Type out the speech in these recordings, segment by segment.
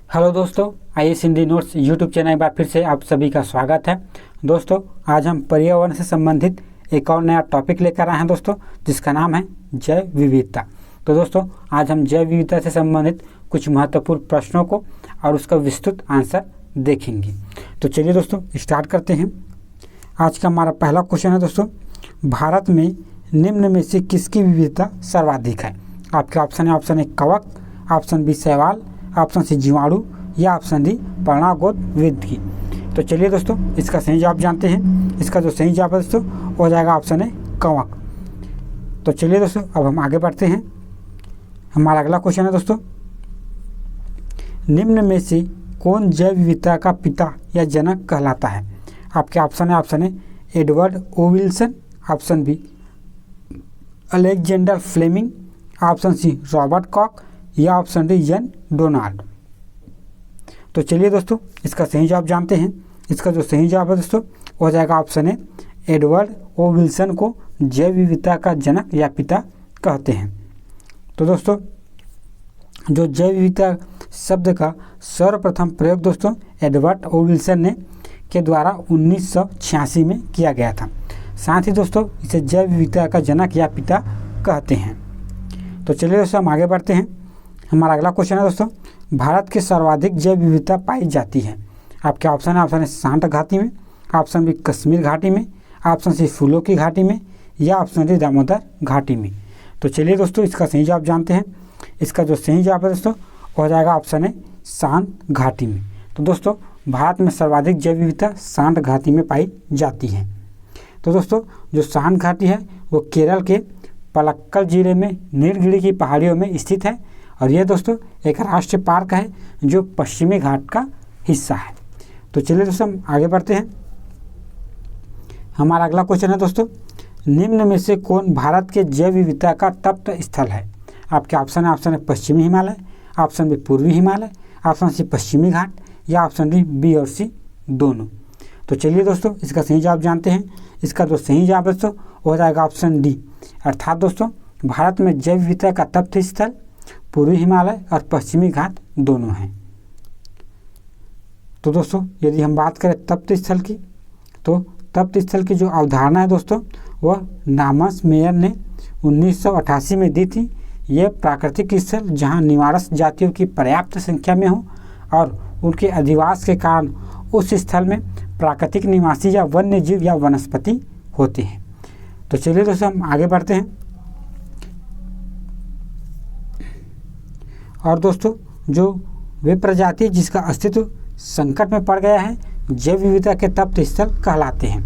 Hello दोस्तों, IAS Hindi notes YouTube channel में फिर से आप सभी का स्वागत है। दोस्तों, आज हम पर्यावरण से संबंधित एक और नया टॉपिक लेकर आए हैं दोस्तों, जिसका नाम है जैव विविधता। तो दोस्तों, आज हम जैव विविधता से संबंधित कुछ महत्वपूर्ण प्रश्नों को और उसका विस्तृत आंसर देखेंगे। तो चलिए दोस्तों, स्टार्ट करते हैं। आज का हमारा पहला क्वेश्चन है दोस्तों, भारत में निम्न में से किसकी विविधता सर्वाधिक है? आपके ऑप्शन है, ऑप्शन ए कवक, ऑप्शन बी शैवाल, ऑप्शन सी जीवाणु या ऑप्शन डी पर्णागोद विधि। तो चलिए दोस्तों, इसका सही जवाब जानते हैं। इसका जो सही जवाब है दोस्तों हो जाएगा ऑप्शन ए कवक। तो चलिए दोस्तों, अब हम आगे बढ़ते हैं। हमारा अगला क्वेश्चन है दोस्तों, निम्न में से कौन जैव विविधता का पिता या जनक कहलाता है? आपके ऑप्शन है, option A Edward O Wilson, option B Alexander Fleming, option C Robert Koch या ऑप्शन डी जन डोनाल्ड। तो चलिए दोस्तों, इसका सही जवाब जानते हैं। इसका जो सही जवाब है दोस्तों हो जाएगा option A Edward O Wilson को जैव विविधता का जनक या पिता कहते हैं। तो दोस्तों, जो जैव विविधता शब्द का सर्वप्रथम प्रयोग दोस्तों एडवर्ड ओ विल्सन ने के द्वारा 1986 में किया गया था। साथ ही दोस्तों, इसे जैव विविधता का जनक या पिता कहते हैं। तो चलिए दोस्तों, हम आगे बढ़ते हैं। हमारा अगला क्वेश्चन है दोस्तों, भारत के सर्वाधिक जैव विविधता पाई जाती है? आपके ऑप्शन है, ऑप्शन ए सांत घाटी में, ऑप्शन बी कश्मीर घाटी में, ऑप्शन सी फूलों की घाटी में या ऑप्शन डी दामोदर घाटी में। तो चलिए दोस्तों, इसका सही जवाब जानते हैं। इसका जो सही जवाब है दोस्तों हो जाएगा ऑप्शन ए सांत घाटी में। तो दोस्तों, भारत में सर्वाधिक जैव विविधता सांत घाटी में पाई जाती है। तो दोस्तों, जो सांत घाटी है वो केरल के पलक्कल जिले में नीलगिरी की पहाड़ियों में स्थित है और यह दोस्तों एक राष्ट्रीय पार्क है जो पश्चिमी घाट का हिस्सा है। तो चलिए दोस्तों, हम आगे बढ़ते हैं। हमारा अगला क्वेश्चन है दोस्तों, निम्न में से कौन भारत के जैव विविधता का तप्त स्थल है? आपके ऑप्शन है, ऑप्शन ए पश्चिमी हिमालय, ऑप्शन बी पूर्वी हिमालय, ऑप्शन सी पश्चिमी घाट या ऑप्शन डी बी और सी दोनों। तो चलिए दोस्तों, इसका सही जवाब जानते हैं। इसका जो सही जवाब है दोस्तों हो जाएगा ऑप्शन डी, अर्थात दोस्तों भारत में जैव विविधता का तप्त स्थल पूर्वी हिमालय और पश्चिमी घाट दोनों हैं। तो दोस्तों, यदि हम बात करें तप्त स्थल की, तो तप्त स्थल की जो अवधारणा है दोस्तों वह थॉमस मेयर ने 1988 में दी थी। यह प्राकृतिक स्थल जहां निवारक जातियों की पर्याप्त संख्या में हो और उनके अधिवास के कारण उस स्थल में प्राकृतिक निवासी या वन्य जीव या वनस्पति होते हैं। तो चलिए दोस्तों, हम आगे बढ़ते हैं। और दोस्तों, जो वे प्रजाति जिसका अस्तित्व संकट में पड़ गया है जैव विविधता के तप्त स्थल कहलाते हैं।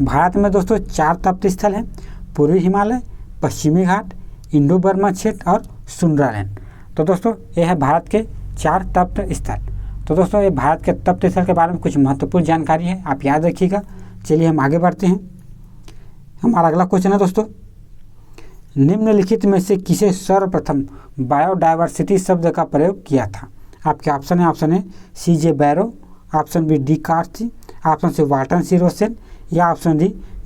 भारत में दोस्तों 4 तप्त स्थल हैं, पूर्वी हिमालय, पश्चिमी घाट, इंडो बर्मा क्षेत्र और सुंदरलैंड। तो दोस्तों, यह है भारत के 4 तप्त स्थल। तो दोस्तों, ये भारत के तप्त स्थल के बारे में कुछ महत्वपूर्ण जानकारी है, आप याद रखिएगा। चलिए हम आगे बढ़ते हैं। हमारा अगला क्वेश्चन है दोस्तों, निम्नलिखित में से किसे सर्वप्रथम बायोडायवर्सिटी शब्द का प्रयोग किया था? आपके ऑप्शन है, option A C J Barrow, option B D Carsey, option C Walton C Rosen या ऑप्शन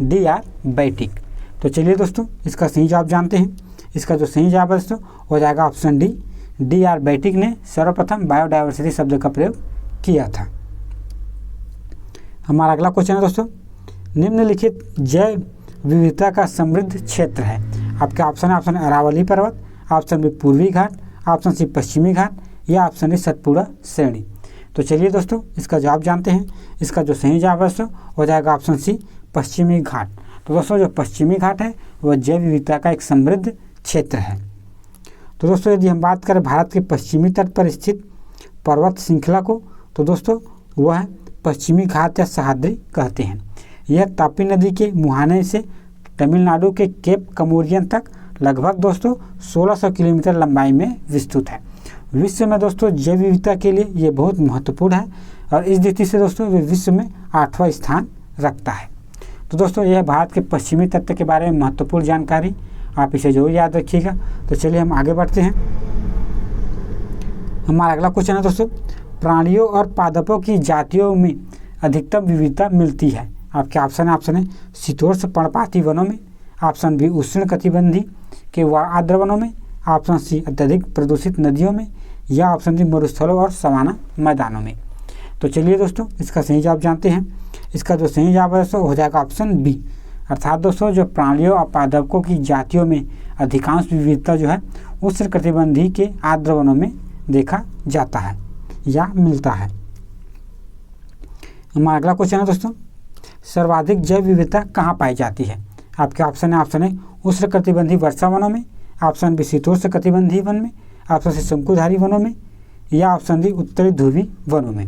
डी आर बैटिक। तो चलिए दोस्तों, इसका सही जवाब जानते हैं। इसका जो सही जवाब है दोस्तों हो जाएगा ऑप्शन डी आर बैटिक ने सर्वप्रथम बायोडायवर्सिटी शब्द का प्रयोग किया था। हमारा अगला क्वेश्चन है दोस्तों, निम्नलिखित जैव विविधता का समृद्ध क्षेत्र है? आपके ऑप्शन है, ऑप्शन अरावली पर्वत, ऑप्शन बी पूर्वी घाट, ऑप्शन सी पश्चिमी घाट या ऑप्शन डी सतपुड़ा श्रेणी। तो चलिए दोस्तों, इसका जवाब जानते हैं। इसका जो सही जवाब है दोस्तों हो जाएगा ऑप्शन सी पश्चिमी घाट। तो दोस्तों, जो पश्चिमी घाट है वह जैव विविधता का एक समृद्ध क्षेत्र है। तो दोस्तों, यदि हम बात करें भारत के पश्चिमी तट पर स्थित पर्वत श्रृंखला को, तो दोस्तों वह पश्चिमी घाट या सह्याद्री कहते हैं। यह तापी नदी के मुहाने से तमिलनाडु के केप कमोरियन तक लगभग दोस्तों 1600 किलोमीटर लंबाई में विस्तृत है। विश्व में दोस्तों जैव विविधता के लिए ये बहुत महत्वपूर्ण है और इस दृष्टि से दोस्तों वे विश्व में 8वां स्थान रखता है। तो दोस्तों, यह भारत के पश्चिमी तट के बारे में महत्वपूर्ण जानकारी, आप इसे जरूर याद रखिएगा। तो चलिए हम आगे बढ़ते हैं। हमारा अगला क्वेश्चन है दोस्तों, प्राणियों और पादपों की जातियों में अधिकतम विविधता मिलती है? आपके ऑप्शन है, ऑप्शन ए शीतोष्ण पर्णपाती वनों में, ऑप्शन बी उष्ण कटिबंधी के आर्द्र वनों में, ऑप्शन सी अत्यधिक प्रदूषित नदियों में या ऑप्शन डी मरुस्थलों और सवाना मैदानों में। तो चलिए दोस्तों इसका सही जवाब जानते हैं। इसका जो सही जवाब है दोस्तों हो जाएगा ऑप्शन बी, अर्थात दोस्तों जो प्राणियों और पादपों की जातियों में अधिकांश विविधता जो है उष्णकटिबंधीय के आर्द्र वनों में देखा जाता है या मिलता है। हमारा अगला क्वेश्चन है दोस्तों, सर्वाधिक जैव विविधता कहाँ पाई जाती है? आपके ऑप्शन है उष्णकटिबंधीय वर्षा वनों में, ऑप्शन बी शीतोष्णकटिबंधीय वन में, ऑप्शन सी शंकुधारी वनों में, या ऑप्शन डी उत्तरी ध्रुवी वनों में।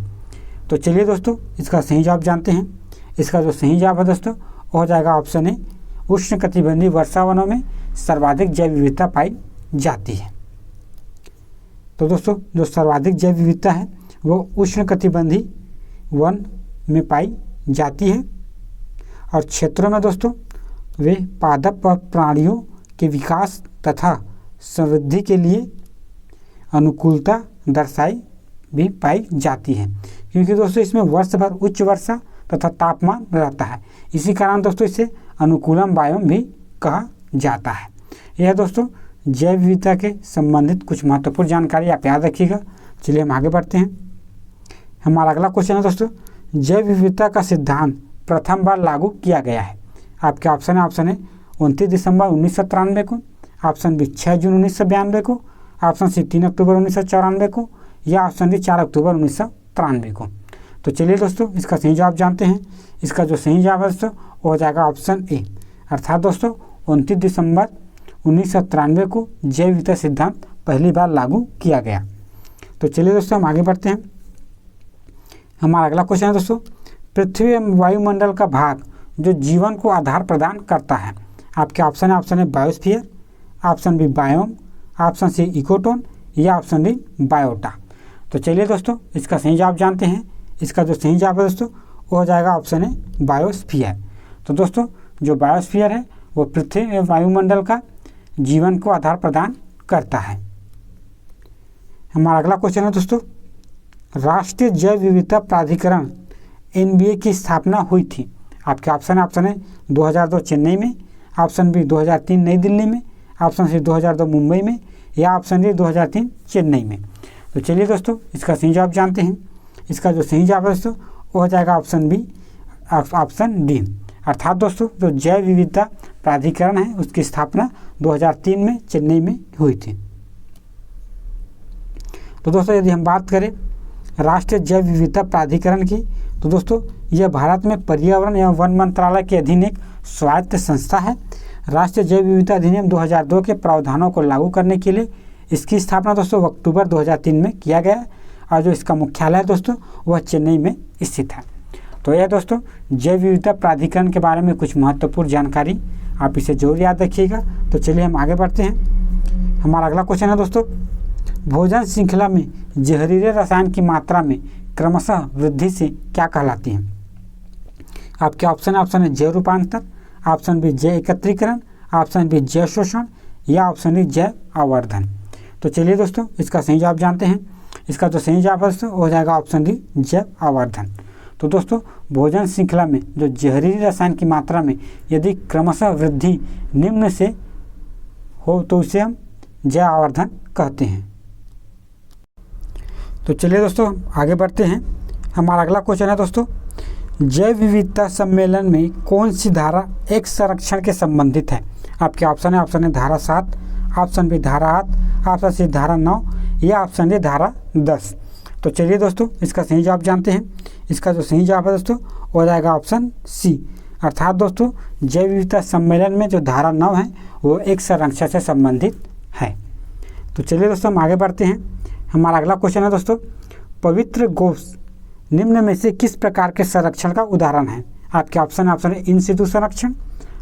तो चलिए दोस्तों इसका सही जवाब जानते हैं। इसका जो सही जवाब है दोस्तों हो जाएगा ऑप्शन ए, उष्णकटिबंधीय वर्षा वनों में सर्वाधिक जैव विविधता पाई जाती है। तो दोस्तों जो सर्वाधिक जैव विविधता है वो उष्णकटिबंधीय वन में पाई जाती है, और क्षेत्रों में दोस्तों वे पादप और प्राणियों के विकास तथा समृद्धि के लिए अनुकूलता दर्शाई भी पाई जाती है, क्योंकि दोस्तों इसमें वर्ष भर उच्च वर्षा तथा तापमान रहता है। इसी कारण दोस्तों इसे अनुकूलम बायोम भी कहा जाता है। यह दोस्तों जैव विविधता के संबंधित कुछ महत्वपूर्ण जानकारी आप याद रखिएगा। चलिए हम आगे बढ़ते हैं। हमारा अगला क्वेश्चन है दोस्तों, जैव विविधता का सिद्धांत प्रथम बार लागू किया गया है? आपके ऑप्शन है 29 दिसंबर 1993 को, ऑप्शन बी 6 जून 1992 को, ऑप्शन सी 3 अक्टूबर 1994 को, या ऑप्शन डी 4 अक्टूबर 1993 को। तो चलिए दोस्तों इसका सही जवाब जानते हैं। इसका जो सही जवाब है दोस्तों वो हो जाएगा ऑप्शन ए, अर्थात दोस्तों 29 दिसंबर 1993 को जैव विविधता सिद्धांत पहली बार लागू किया गया। तो चलिए दोस्तों हम आगे बढ़ते हैं। हमारा अगला क्वेश्चन है दोस्तों, पृथ्वी एवं वायुमंडल का भाग जो जीवन को आधार प्रदान करता है? आपके ऑप्शन है biosphere, option B biome, option C ecotone, या ऑप्शन डी बायोटा। तो चलिए दोस्तों इसका सही जवाब जानते हैं। इसका जो सही जवाब है दोस्तों वो हो जाएगा ऑप्शन है बायोस्फीयर। तो दोस्तों जो बायोस्फीयर है वो पृथ्वी एवं वायुमंडल का जीवन को आधार प्रदान करता है। हमारा अगला क्वेश्चन है दोस्तों, राष्ट्रीय जैव विविधता प्राधिकरण NBA की स्थापना हुई थी? आपके ऑप्शन है 2002 चेन्नई में, ऑप्शन बी 2003 नई दिल्ली में, ऑप्शन सी 2002 मुंबई में, या ऑप्शन डी 2003 चेन्नई में। तो चलिए दोस्तों इसका सही जवाब जानते हैं। इसका जो सही जवाब है दोस्तों वो हो जाएगा ऑप्शन बी, ऑप्शन डी, अर्थात दोस्तों जो जैव विविधता प्राधिकरण है उसकी स्थापना 2003 में चेन्नई में हुई थी। तो दोस्तों यदि हम बात करें राष्ट्रीय जैव विविधता प्राधिकरण की, तो दोस्तों यह भारत में पर्यावरण एवं वन मंत्रालय के अधीन एक स्वायत्त संस्था है। राष्ट्रीय जैव विविधता अधिनियम 2002 के प्रावधानों को लागू करने के लिए इसकी स्थापना दोस्तों अक्टूबर 2003 में किया गया है, और जो इसका मुख्यालय है दोस्तों वह चेन्नई में स्थित है। तो यह दोस्तों जैव विविधता प्राधिकरण के बारे में कुछ महत्वपूर्ण जानकारी, आप इसे जरूर याद रखिएगा। तो चलिए हम आगे बढ़ते हैं। हमारा अगला क्वेश्चन है दोस्तों, भोजन श्रृंखला में जहरीले रसायन की मात्रा में क्रमशः वृद्धि से क्या कहलाती है? आपके ऑप्शन है जैव रूपांतर, ऑप्शन बी जैव एकत्रीकरण, ऑप्शन बी जैव शोषण, या ऑप्शन डी जैव आवर्धन। तो चलिए दोस्तों इसका सही जवाब जानते हैं। इसका जो सही जवाब है दोस्तों हो जाएगा ऑप्शन डी जैव आवर्धन। तो दोस्तों भोजन श्रृंखला में जो जहरीले रसायन की मात्रा में यदि क्रमशः वृद्धि निम्न से हो तो उसे हम जैव आवर्धन कहते हैं। तो चलिए दोस्तों आगे बढ़ते हैं। हमारा अगला क्वेश्चन है दोस्तों, जैव विविधता सम्मेलन में कौन सी धारा एक संरक्षण के संबंधित है? आपके ऑप्शन है धारा 7, ऑप्शन बी धारा 8, ऑप्शन सी धारा 9, या ऑप्शन डी धारा 10। तो चलिए दोस्तों इसका सही जवाब जानते हैं। इसका जो सही जवाब है दोस्तों हो जाएगा ऑप्शन सी, अर्थात दोस्तों जैव विविधता सम्मेलन में जो धारा 9 है वो एक संरक्षण से संबंधित है। तो चलिए दोस्तों हम आगे बढ़ते हैं। हमारा अगला क्वेश्चन है दोस्तों, पवित्र गोश निम्न में से किस प्रकार के संरक्षण का उदाहरण है? आपके ऑप्शन है इन सितु संरक्षण,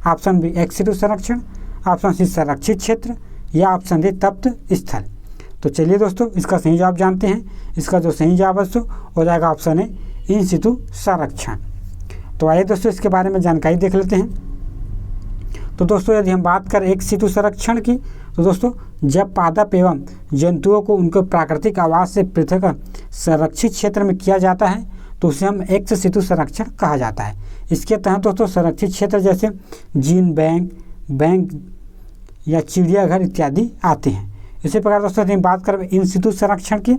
ऑप्शन बी एक्स सितु संरक्षण, ऑप्शन सी संरक्षित क्षेत्र, या ऑप्शन डी तप्त स्थल। तो चलिए दोस्तों इसका सही जवाब जानते हैं। इसका जो सही जवाब है दोस्तों हो जाएगा ऑप्शन है इन सितु संरक्षण। तो आइए दोस्तों इसके बारे में जानकारी देख लेते हैं। तो दोस्तों यदि हम बात करें एक सितु संरक्षण की, तो दोस्तों जब पादप एवं जंतुओं को उनके प्राकृतिक आवास से पृथक संरक्षित क्षेत्र में किया जाता है तो उसे हम एक्स सितु संरक्षण कहा जाता है। इसके तहत दोस्तों संरक्षित क्षेत्र जैसे जीन बैंक या चिड़ियाघर इत्यादि आते हैं। इसी प्रकार दोस्तों यदि बात करें इन सितु संरक्षण की,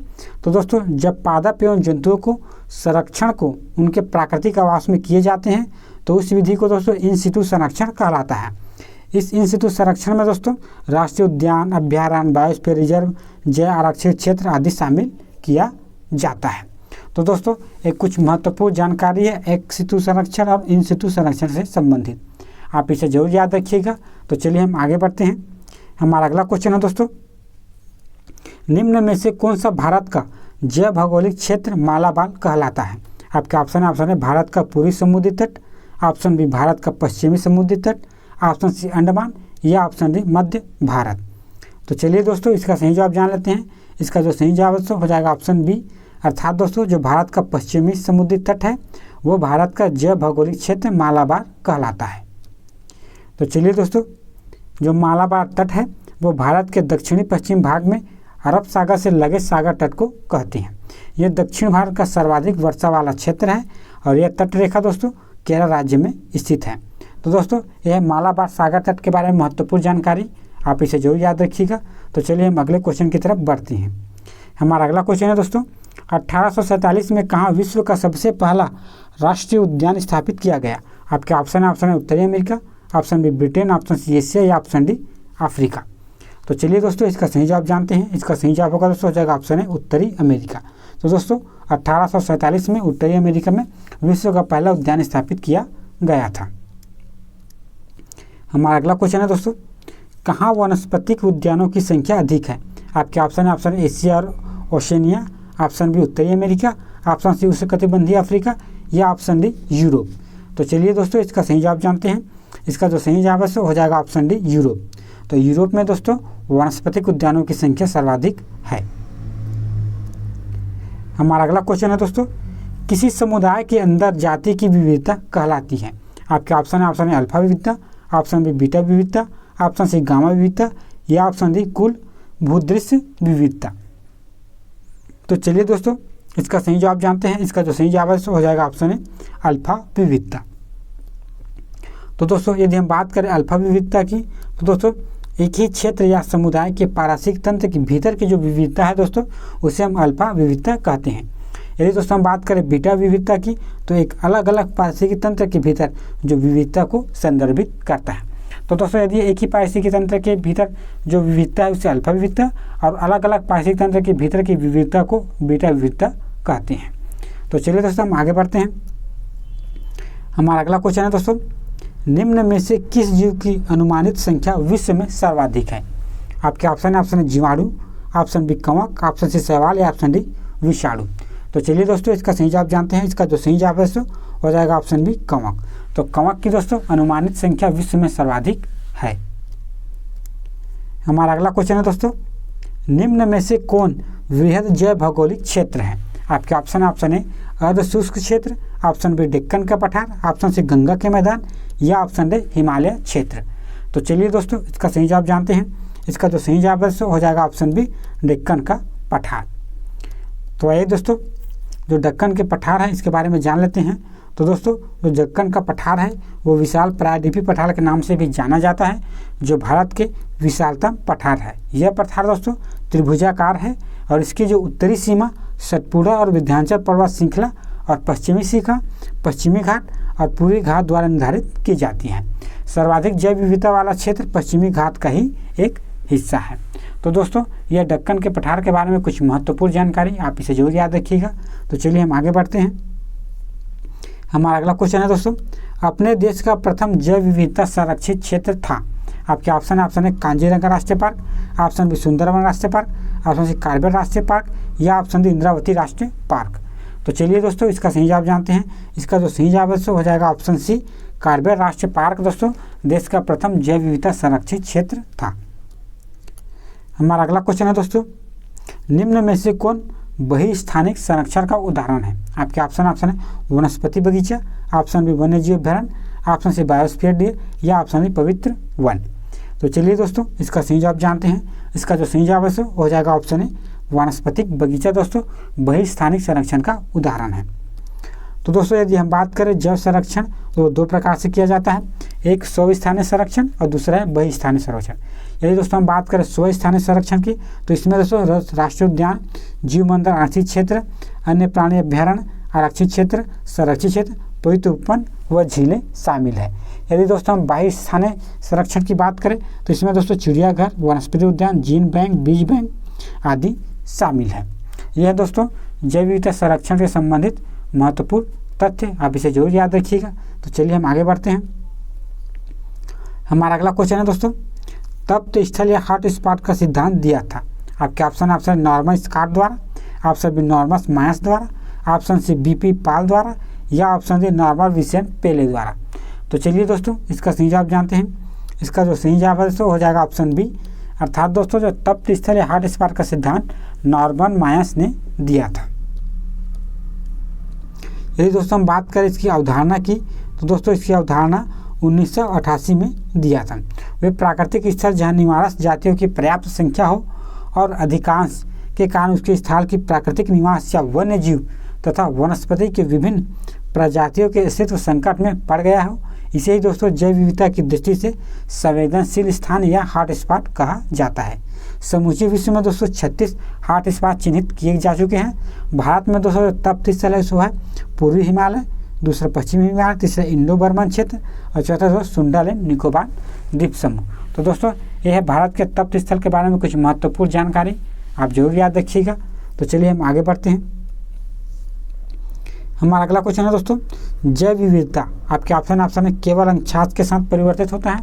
तो दोस्तों जब पादप एवं जंतुओं को संरक्षण को उनके प्राकृतिक आवास में किए जाते हैं तो उस विधि को दोस्तों इन सितु संरक्षण कहलाता है। इस इन सितु संरक्षण में दोस्तों राष्ट्रीय उद्यान, अभ्यारण्य, बायोस्फीयर रिजर्व, जैव आरक्षित क्षेत्र आदि शामिल किया जाता है। तो दोस्तों एक कुछ महत्वपूर्ण जानकारी है एक सितु संरक्षण और इन सितु संरक्षण से संबंधित, आप इसे जरूर याद रखिएगा। तो चलिए हम आगे बढ़ते हैं। हमारा अगला क्वेश्चन है दोस्तों, निम्न में से कौन सा भारत का जैव भौगोलिक क्षेत्र मालाबार कहलाता है? आपके ऑप्शन है भारत का पूर्वी समुद्री तट, ऑप्शन बी भारत का पश्चिमी समुद्री तट, ऑप्शन सी अंडमान या ऑप्शन डी मध्य भारत। तो चलिए दोस्तों इसका सही जवाब जान लेते हैं। इसका जो सही जवाब हो जाएगा ऑप्शन बी, अर्थात दोस्तों जो भारत का पश्चिमी समुद्री तट है वो भारत का जैव भौगोलिक क्षेत्र मालाबार कहलाता है। तो चलिए दोस्तों जो मालाबार तट है वो भारत के दक्षिणी पश्चिम भाग में अरब सागर से लगे सागर तट को कहते हैं। यह दक्षिण भारत का सर्वाधिक वर्षा वाला क्षेत्र है और यह तट रेखा दोस्तों केरल राज्य में स्थित है। तो दोस्तों यह मालाबार सागर तट के बारे में महत्वपूर्ण जानकारी, आप इसे जरूर याद रखिएगा। तो चलिए हम अगले क्वेश्चन की तरफ बढ़ते हैं। हमारा अगला क्वेश्चन है दोस्तों, 1847 में कहाँ विश्व का सबसे पहला राष्ट्रीय उद्यान स्थापित किया गया? आपके ऑप्शन है उत्तरी America, option B Britain, option C Asia या ऑप्शन डी अफ्रीका। तो चलिए दोस्तों इसका सही जवाब जानते हैं। इसका सही जवाब होगा दोस्तों हो जाएगा ऑप्शन है उत्तरी अमेरिका। तो दोस्तों 1847 में उत्तरी अमेरिका में विश्व का पहला उद्यान स्थापित किया गया था। हमारा अगला क्वेश्चन है दोस्तों, कहाँ वनस्पतिक उद्यानों की संख्या अधिक है? आपके ऑप्शन है एशिया और ओशनिया, ऑप्शन बी उत्तरी अमेरिका, ऑप्शन सी उष्णकटिबंधीय अफ्रीका या ऑप्शन डी यूरोप। तो चलिए दोस्तों इसका सही जवाब जानते हैं। इसका जो सही जवाब है हो जाएगा ऑप्शन डी यूरोप। तो यूरोप में दोस्तों वनस्पतिक उद्यानों की संख्या सर्वाधिक है। हमारा अगला क्वेश्चन है दोस्तों, किसी समुदाय के अंदर जाति की विविधता कहलाती है? आपके ऑप्शन है अल्फा विविधता, ऑप्शन बी बीटा विविधता, ऑप्शन सी गामा विविधता या ऑप्शन डी कुल भूदृश्य विविधता। तो चलिए दोस्तों इसका सही जवाब जानते हैं। इसका जो सही जवाब है हो जाएगा ऑप्शन है अल्फा विविधता। तो दोस्तों यदि हम बात करें अल्फा विविधता की, तो दोस्तों एक ही क्षेत्र या समुदाय के पारिस्थितिक तंत्र के भीतर की जो विविधता है दोस्तों उसे हम अल्फा विविधता कहते हैं। यदि दोस्तों हम बात करें बीटा विविधता की, तो एक अलग अलग पारिस्थितिक तंत्र के भीतर जो विविधता को संदर्भित करता है। तो दोस्तों यदि एक ही पारिस्थितिक तंत्र के भीतर जो विविधता है उसे अल्फा विविधता और अलग अलग पारिस्थितिक तंत्र के भीतर की विविधता को बीटा विविधता कहते हैं। तो चलिए दोस्तों हम आगे बढ़ते हैं। हमारा अगला क्वेश्चन है दोस्तों, निम्न में से किस जीव की अनुमानित संख्या विश्व में सर्वाधिक है? आपके ऑप्शन है जीवाणु, ऑप्शन बी कवक, ऑप्शन सी शैवाल या ऑप्शन डी विषाणु। तो चलिए दोस्तों इसका सही जवाब जानते हैं। इसका जो सही जवाब है हो जाएगा ऑप्शन बी कवक। तो कवक की दोस्तों अनुमानित संख्या विश्व में सर्वाधिक है। हमारा अगला क्वेश्चन है दोस्तों, निम्न में से कौन वृहद जैव भौगोलिक क्षेत्र है? आपके ऑप्शन है अर्ध शुष्क क्षेत्र, ऑप्शन बी डेक्कन का पठार, ऑप्शन सी गंगा के मैदान या ऑप्शन डी हिमालय क्षेत्र। तो चलिए दोस्तों इसका सही जवाब जानते हैं। इसका जो सही जवाब है हो जाएगा ऑप्शन बी डेक्कन का पठार। तो आइए दोस्तों जो दक्कन के पठार है इसके बारे में जान लेते हैं। तो दोस्तों जो दक्कन का पठार है वो विशाल प्रायद्वीपीय पठार के नाम से भी जाना जाता है, जो भारत के विशालतम पठार है। यह पठार दोस्तों त्रिभुजाकार है और इसकी जो उत्तरी सीमा सतपुड़ा और विंध्याचल पर्वत श्रृंखला और पश्चिमी सीमा पश्चिमी घाट और पूर्वी घाट द्वारा निर्धारित की जाती है। सर्वाधिक जैव विविधता वाला क्षेत्र पश्चिमी घाट का ही एक हिस्सा है। तो दोस्तों यह दक्कन के पठार के बारे में कुछ महत्वपूर्ण जानकारी, आप इसे जरूर याद रखिएगा। तो चलिए हम आगे बढ़ते हैं। हमारा अगला क्वेश्चन है दोस्तों, अपने देश का प्रथम जैव विविधता संरक्षित क्षेत्र था? आपके ऑप्शन है कांजीरंगा राष्ट्रीय पार्क, ऑप्शन बी सुंदरवन राष्ट्रीय पार्क, ऑप्शन सी कार्बेट राष्ट्रीय पार्क या ऑप्शन डी इंद्रावती राष्ट्रीय पार्क। तो चलिए दोस्तों इसका सही जवाब जानते हैं। इसका जो सही जवाब है हो जाएगा ऑप्शन सी कार्बेट राष्ट्रीय पार्क दोस्तों देश का प्रथम जैव विविधता संरक्षित क्षेत्र था। हमारा अगला क्वेश्चन है दोस्तों, निम्न में से कौन बहिस्थानिक संरक्षण का उदाहरण है? आपके ऑप्शन है वनस्पति बगीचा, ऑप्शन बी वन्य जीव अभ्यारण्य, ऑप्शन सी बायोस्फीयर डे या ऑप्शन डी पवित्र वन। तो चलिए दोस्तों इसका सही जवाब जानते हैं। इसका जो सही जवाब है हो जाएगा ऑप्शन है वनस्पतिक बगीचा दोस्तों बहिस्थानिक संरक्षण का उदाहरण है। तो दोस्तों यदि हम बात करें जैव संरक्षण तो दो प्रकार से किया जाता है, एक स्वस्थानीय संरक्षण और दूसरा है बहिस्थानीय संरक्षण। यदि दोस्तों हम बात करें स्वस्थानीय संरक्षण की तो इसमें दोस्तों राष्ट्रीय उद्यान, जीव मंडल आरक्षित क्षेत्र, अन्य प्राणी अभ्यारण्य आरक्षित क्षेत्र, संरक्षित क्षेत्र, पवित्र उपवन व झीलें शामिल है। यदि दोस्तों हम बहिस्थानीय संरक्षण की बात करें तो इसमें दोस्तों चिड़ियाघर, वनस्पति उद्यान, जीन बैंक, बीज बैंक आदि शामिल है। यह दोस्तों जैव विविधता संरक्षण से संबंधित महत्वपूर्ण तथ्य, आप इसे जरूर याद रखिएगा। तो चलिए हम आगे बढ़ते हैं। हमारा अगला क्वेश्चन है दोस्तों, तप्त स्थल या हॉट स्पॉट का सिद्धांत दिया था। आपके ऑप्शन नॉर्मन स्कॉट द्वारा, ऑप्शन बी नॉर्मन मायस द्वारा, ऑप्शन सी बीपी पाल द्वारा या ऑप्शन डी नॉर्मन विसेंट पेले द्वारा। तो चलिए दोस्तों इसका सही जवाब जानते हैं। इसका जो सही जवाब है दोस्तों हो जाएगा ऑप्शन बी, अर्थात दोस्तों जो तप्त स्थल या हॉट स्पॉट का सिद्धांत नॉर्मन मायस ने दिया था। यदि दोस्तों हम बात करें इसकी अवधारणा की तो दोस्तों इसकी अवधारणा 1988 में दिया था। वे प्राकृतिक स्थल जहाँ निवास जातियों की पर्याप्त संख्या हो और अधिकांश के कारण उसके स्थल की प्राकृतिक निवास या वन्य जीव तथा वनस्पति के विभिन्न प्रजातियों के अस्तित्व संकट में पड़ गया हो, इसे ही दोस्तों जैव विविधता की दृष्टि से संवेदनशील स्थान या हॉट स्पॉट कहा जाता है। समूचे विश्व में दोस्तों 36 हॉट स्पॉट चिन्हित किए जा चुके हैं। भारत में दोस्तों तप्त स्थल है सो है पूर्वी हिमालय, दूसरा पश्चिमी हिमालय, तीसरा इंडो बर्मन क्षेत्र और चौथा दोस्तों सुंडालैंड निकोबार द्वीप समूह। तो दोस्तों यह है भारत के तप्त स्थल के बारे में कुछ महत्वपूर्ण जानकारी, आप जरूर याद रखिएगा। तो चलिए हम आगे बढ़ते हैं। हमारा अगला क्वेश्चन है दोस्तों, जैव विविधता आपके ऑप्शन में केवल अक्षांश के साथ परिवर्तित होता है,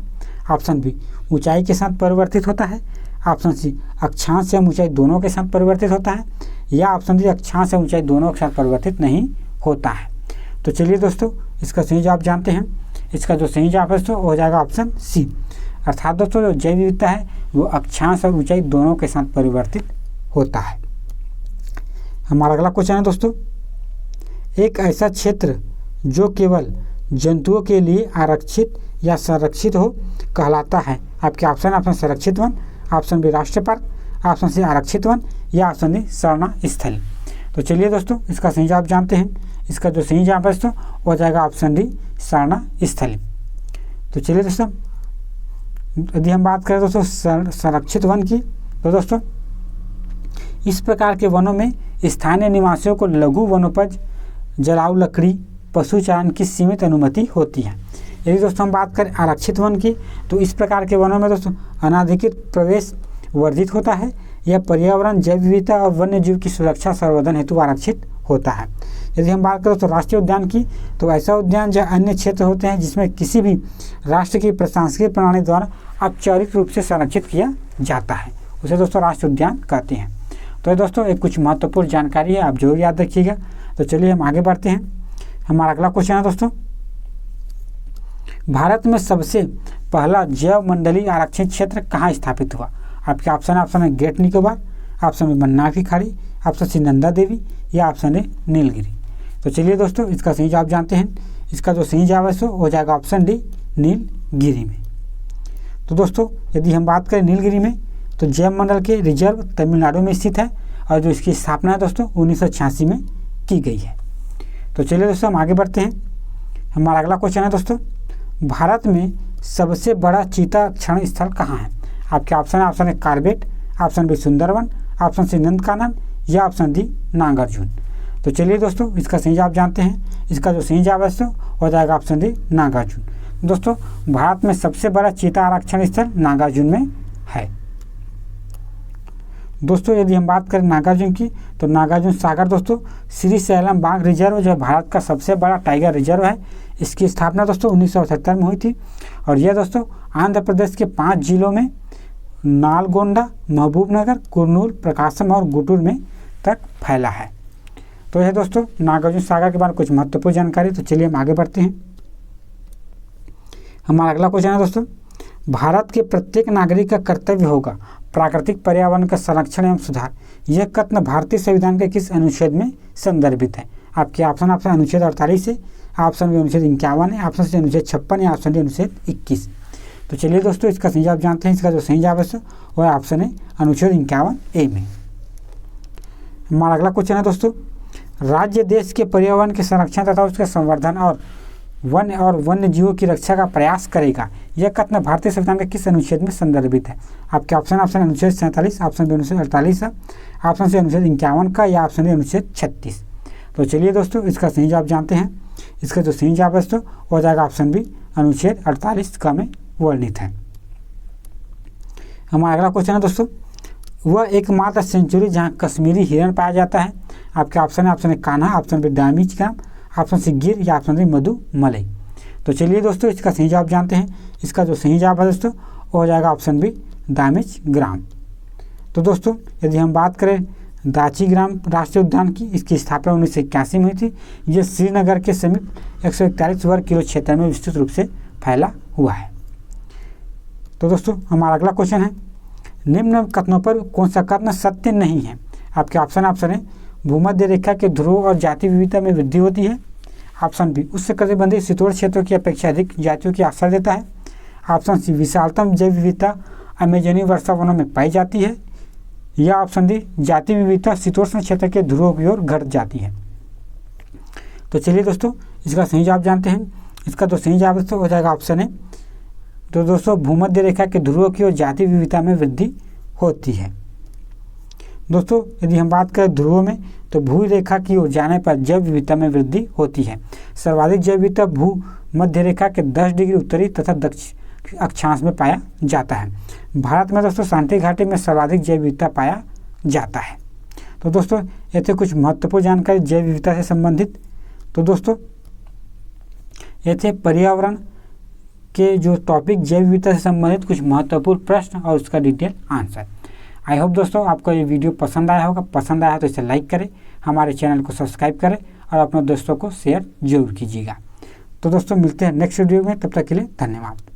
ऑप्शन बी ऊंचाई के साथ परिवर्तित होता है, ऑप्शन सी अक्षांश या ऊंचाई दोनों के साथ परिवर्तित होता है, या ऑप्शन डी अक्षांश या ऊंचाई दोनों के साथ परिवर्तित नहीं होता है। तो चलिए दोस्तों इसका सही जवाब जानते हैं। इसका जो सही जवाब है दोस्तों हो जाएगा ऑप्शन सी, अर्थात दोस्तों जो जैव विविधता है वो अक्षांश और ऊंचाई दोनों के साथ परिवर्तित होता है। हमारा अगला क्वेश्चन है दोस्तों, एक ऐसा क्षेत्र जो केवल जंतुओं के लिए आरक्षित या संरक्षित हो कहलाता है। आपके ऑप्शन संरक्षित वन, ऑप्शन बी राष्ट्रीय पार्क, ऑप्शन सी आरक्षित वन या ऑप्शन डी शरण स्थल। तो चलिए दोस्तों इसका सही जवाब जानते हैं। इसका जो सही जवाब है दोस्तों हो जाएगा ऑप्शन डी शरण स्थल। तो चलिए दोस्तों यदि हम बात करें दोस्तों संरक्षित वन की तो दोस्तों इस प्रकार के वनों में स्थानीय निवासियों को लघु वनोपज, जलाऊ लकड़ी, पशुचारण की सीमित अनुमति होती है। यदि दोस्तों हम बात करें आरक्षित वन की तो इस प्रकार के वनों में दोस्तों अनाधिकृत प्रवेश वर्जित होता है। यह पर्यावरण, जैव विविधता और वन्य जीव की सुरक्षा संवर्धन हेतु आरक्षित होता है। यदि हम बात करें तो राष्ट्रीय उद्यान की तो ऐसा उद्यान जहाँ अन्य क्षेत्र होते हैं जिसमें किसी भी राष्ट्र की प्रशासनिक प्रणाली द्वारा औपचारिक रूप से संरक्षित किया जाता है, उसे दोस्तों राष्ट्रीय उद्यान कहते हैं। तो ये दोस्तों एक कुछ महत्वपूर्ण जानकारी है, आप जरूर याद रखिएगा। तो चलिए हम आगे बढ़ते हैं। हमारा अगला क्वेश्चन है दोस्तों, भारत में सबसे पहला जैव मंडलीय आरक्षित क्षेत्र कहाँ स्थापित हुआ। आपके ऑप्शन है Great Nicobar, option B Mannar की खाड़ी, ऑप्शन सी नंदा देवी या ऑप्शन ए नीलगिरी। तो चलिए दोस्तों इसका सही जवाब जानते हैं। इसका जो सही जवाब है सो हो जाएगा ऑप्शन डी नीलगिरी में। तो दोस्तों यदि हम बात करें नीलगिरी में तो जैव मंडल के रिजर्व तमिलनाडु में स्थित है और जो इसकी स्थापना है दोस्तों 1986 में की गई है। तो चलिए दोस्तों हम आगे बढ़ते हैं। हमारा अगला क्वेश्चन है दोस्तों, भारत में सबसे बड़ा चीता क्षण स्थल कहाँ है। आपके ऑप्शन है Corbett, option B Sundarban, option C Nandankanan या ऑप्शन डी नागार्जुन। तो चलिए दोस्तों इसका सही जवाब जानते हैं। इसका जो सही जवाब है दोस्तों हो जाएगा ऑप्शन डी नागार्जुन। दोस्तों भारत में सबसे बड़ा चीता आरक्षण स्थल नागार्जुन में है। दोस्तों यदि हम बात करें नागार्जुन की तो नागार्जुन सागर दोस्तों श्री सैलम बाघ रिजर्व जो भारत का सबसे बड़ा टाइगर रिजर्व है, इसकी स्थापना दोस्तों 1978 में हुई थी और यह दोस्तों आंध्र प्रदेश के 5 जिलों में नालगोंडा, महबूबनगर, कुर्नूल, प्रकाशम और गुंटूर में तक फैला है। तो यह दोस्तों नागार्जुन सागर के बारे में कुछ महत्वपूर्ण जानकारी। तो चलिए हम आगे बढ़ते हैं। हमारा अगला क्वेश्चन है दोस्तों, भारत के प्रत्येक नागरिक का कर्तव्य होगा प्राकृतिक पर्यावरण का संरक्षण एवं सुधार। यह कथन भारतीय संविधान के किस अनुच्छेद में संदर्भित है। आपके ऑप्शन अनुच्छेद 48 है, ऑप्शन बी अनुच्छेद 51 है, ऑप्शन सी अनुच्छेद 56 या ऑप्शन डी अनुच्छेद 21। तो चलिए दोस्तों इसका सही जवाब जानते हैं। इसका जो सही जवाब है वो है ऑप्शन है अनुच्छेद 51A में। हमारा अगला क्वेश्चन है दोस्तों, राज्य देश के पर्यावरण के संरक्षण तथा उसके संवर्धन और वन्य जीवों की रक्षा का प्रयास करेगा। यह कथन भारतीय संविधान के किस अनुच्छेद में संदर्भित है? आपके ऑप्शन अनुच्छेद 47, ऑप्शन बी अनुच्छेद 48 है, ऑप्शन सी अनुच्छेद 51 का, या ऑप्शन डी अनुच्छेद 36। तो चलिए दोस्तों, इसका सही जवाब जानते हैं। इसका जो सही जवाब है दोस्तों हो जाएगा ऑप्शन बी अनुच्छेद 48 का में वर्णित है। हमारा अगला क्वेश्चन है दोस्तों, वह एकमात्र सेंचुरी जहां कश्मीरी हिरण पाया जाता है। आपके ऑप्शन है कान्हा, ऑप्शन बी दामिच ग्राम, ऑप्शन सी गिर, या ऑप्शन डी मधुमलई। तो चलिए दोस्तों, इसका सही जवाब जानते हैं। इसका जो सही जवाब है दोस्तों वो हो जाएगा ऑप्शन बी दामिच ग्राम। तो दोस्तों, यदि हम बात करें दाची ग्राम राष्ट्रीय उद्यान की, इसकी स्थापना 1981 में हुई थी। ये श्रीनगर के समीप 141 वर्ग किलो क्षेत्र में विस्तृत रूप से फैला हुआ है। तो दोस्तों, हमारा अगला क्वेश्चन है, निम्न कथनों पर कौन सा कथन सत्य नहीं है? आपके ऑप्शन है भूमध्य रेखा के ध्रुव और जाति विविधता में वृद्धि होती है। ऑप्शन बी उच्च कटिबंधीय शीतोष्ण क्षेत्रों की अपेक्षा अधिक जातियों की आश्रय देता है। ऑप्शन सी विशालतम जैव विविधता अमेजनी वर्षा वनों में पाई जाती है, या ऑप्शन डी जाति विविधता शीतोष्ण क्षेत्र के ध्रुवों की ओर घट जाती है। तो चलिए दोस्तों, इसका सही जवाब जानते हैं। इसका तो सही जवाब हो जाएगा ऑप्शन है। तो दोस्तों, भूमध्य रेखा के ध्रुवों की ओर जाति विविधता में वृद्धि होती है। दोस्तों, यदि हम बात करें ध्रुवों में, तो भू रेखा की ओर जाने पर जैव विविधता में वृद्धि होती है। सर्वाधिक जैव विविधता भू मध्य रेखा के 10 डिग्री उत्तरी तथा दक्षिण अक्षांश में पाया जाता है। भारत में दोस्तों शांति घाटी में सर्वाधिक जैव विविधता पाया जाता है। तो दोस्तों, ये थे कुछ महत्वपूर्ण जानकारी जैव विविधता से संबंधित। तो दोस्तों, ये थे पर्यावरण के जो टॉपिक जैव विविधता से संबंधित कुछ महत्वपूर्ण प्रश्न और उसका डिटेल आंसर। आई होप दोस्तों आपको ये वीडियो पसंद आया होगा। पसंद आया तो इसे लाइक करें, हमारे चैनल को सब्सक्राइब करें और अपने दोस्तों को शेयर जरूर कीजिएगा। तो दोस्तों, मिलते हैं नेक्स्ट वीडियो में, तब तक के लिए धन्यवाद।